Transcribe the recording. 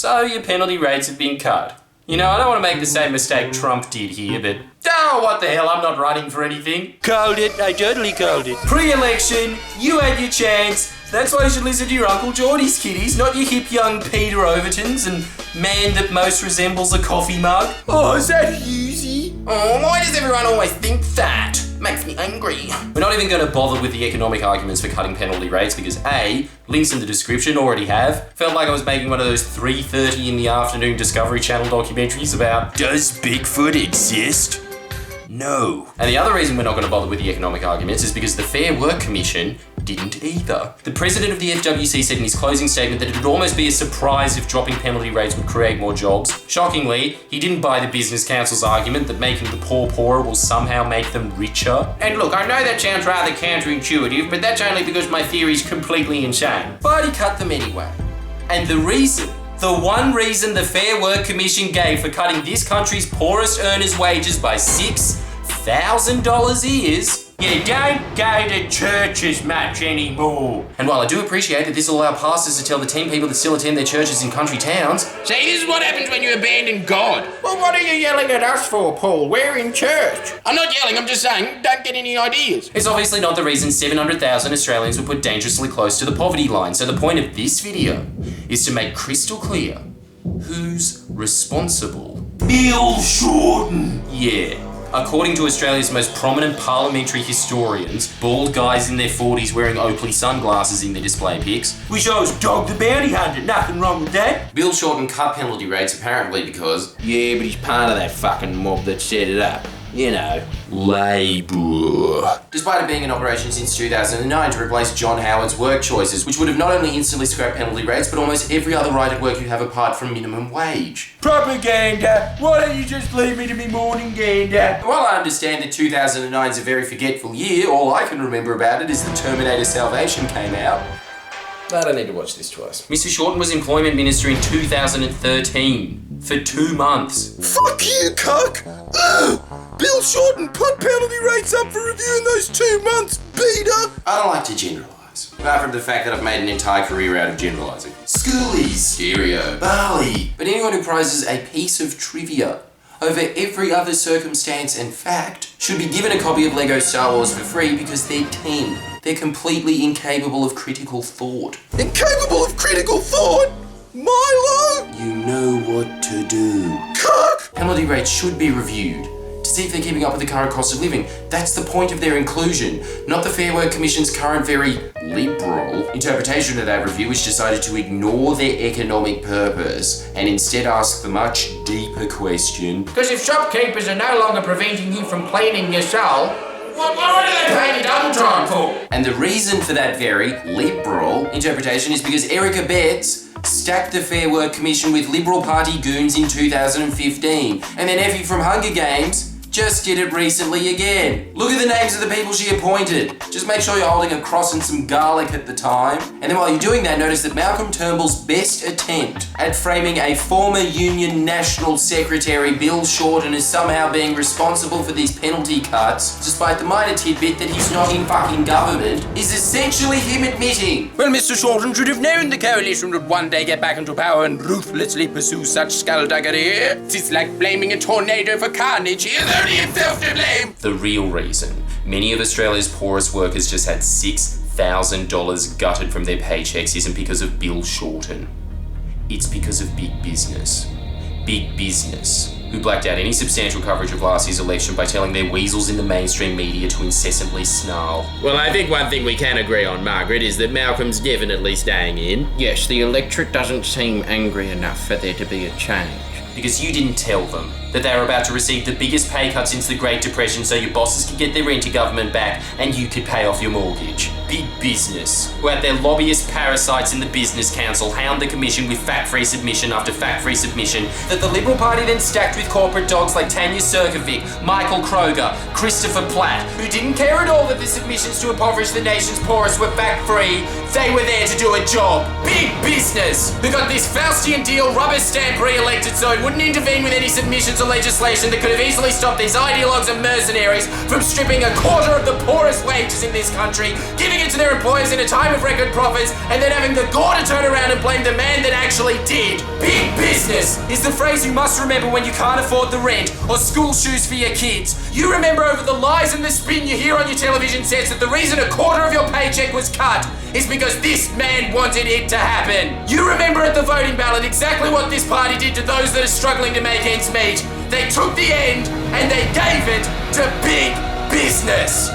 So your penalty rates have been cut. You know, I don't want to make the same mistake Trump did here, but oh, what the hell, I'm not running for anything. Called it, I totally called it. Pre-election, you had your chance. That's why you should listen to your Uncle Geordie's kiddies, not your hip young Peter Overtons and man that most resembles a coffee mug. Oh, is that Hughesy? Oh, why does everyone always think that? Makes me angry. We're not even going to bother with the economic arguments for cutting penalty rates because A, links in the description already have. Felt like I was making one of those 3:30 in the afternoon Discovery Channel documentaries about does Bigfoot exist? No. And the other reason we're not going to bother with the economic arguments is because the Fair Work Commission didn't either. The president of the FWC said in his closing statement that it would almost be a surprise if dropping penalty rates would create more jobs. Shockingly, he didn't buy the Business Council's argument that making the poor poorer will somehow make them richer. And look, I know that sounds rather counterintuitive, but that's only because my theory's completely insane. But he cut them anyway. And the one reason the Fair Work Commission gave for cutting this country's poorest earners' wages by $6,000 is you don't go to church as much anymore. And while I do appreciate that this will allow pastors to tell the 10 people that still attend their churches in country towns, see, this is what happens when you abandon God. Well, what are you yelling at us for, Paul? We're in church. I'm not yelling, I'm just saying, don't get any ideas. it's obviously not the reason 700,000 Australians were put dangerously close to the poverty line. So the point of this video is to make crystal clear who's responsible. Bill Shorten. Yeah. According to Australia's most prominent parliamentary historians, bald guys in their 40s wearing Oakley sunglasses in their display pics. Wish I was Dog the Bounty Hunter, nothing wrong with that. Bill Shorten cut penalty rates apparently because, Yeah, but he's part of that fucking mob that set it up. You know. Labour. Despite it being in operation since 2009 to replace John Howard's work choices, which would have not only instantly scrapped penalty rates, but almost every other right at work you have apart from minimum wage. Propaganda. Why don't you just leave me to me morning gander? While I understand that 2009 is a very forgetful year, all I can remember about it is the Terminator Salvation came out. I don't need to watch this twice. Mr. Shorten was Employment Minister in 2013 for 2 months. Fuck you, cuck! Ugh. Bill Shorten put penalty rates up for review in those 2 months, Peter! I don't like to generalise, apart from the fact that I've made an entire career out of generalising. Schoolies, stereo, Bali. But anyone who prizes a piece of trivia over every other circumstance and fact should be given a copy of Lego Star Wars for free because they're 10. They're completely incapable of critical thought. Incapable of critical thought? Milo? You know what to do. Cuck! Penalty rates should be reviewed to see if they're keeping up with the current cost of living. That's the point of their inclusion, not the Fair Work Commission's current very liberal interpretation of that review, which decided to ignore their economic purpose and instead ask the much deeper question. Because if shopkeepers are no longer preventing you from cleaning your soul, what are they paying you dumb for? And the reason for that very liberal interpretation is because Erica Betts stacked the Fair Work Commission with Liberal Party goons in 2015. And then Effie from Hunger Games just did it recently again. Look at the names of the people she appointed. Just make sure you're holding a cross and some garlic at the time. And then while you're doing that, notice that Malcolm Turnbull's best attempt at framing a former Union National Secretary, Bill Shorten, as somehow being responsible for these penalty cuts, despite the minor tidbit that he's not in fucking government, is essentially him admitting. Well, Mr. Shorten should have known the coalition would one day get back into power and ruthlessly pursue such skullduggery. It's like blaming a tornado for carnage here. Only himself to blame. The real reason many of Australia's poorest workers just had $6,000 gutted from their paychecks isn't because of Bill Shorten. It's because of big business. Big business, who blacked out any substantial coverage of last year's election by telling their weasels in the mainstream media to incessantly snarl. Well, I think one thing we can agree on, Margaret, is that Malcolm's definitely staying in. Yes, the electorate doesn't seem angry enough for there to be a change. Because you didn't tell them that they were about to receive the biggest pay cut since the Great Depression so your bosses could get their rent-to-government back and you could pay off your mortgage. Big business, who had their lobbyist parasites in the Business Council hound the Commission with fact-free submission after fact-free submission that the Liberal Party then stacked with corporate dogs like Tanya Sirkovic, Michael Kroger, Christopher Platt, who didn't care at all that the submissions to impoverish the nation's poorest were fact-free. They were there to do a job. Big business, who got this Faustian deal rubber stamp re-elected so it wouldn't intervene with any submissions or legislation that could have easily stopped these ideologues and mercenaries from stripping a quarter of the poorest wages in this country, giving it to their employers in a time of record profits, and then having the gore to turn around and blame the man that actually did. Big business is the phrase you must remember when you can't afford the rent or school shoes for your kids. You remember over the lies and the spin you hear on your television sets that the reason a quarter of your paycheck was cut is because this man wanted it to happen. You remember at the voting ballot exactly what this party did to those that are struggling to make ends meet. They took the end and they gave it to big business.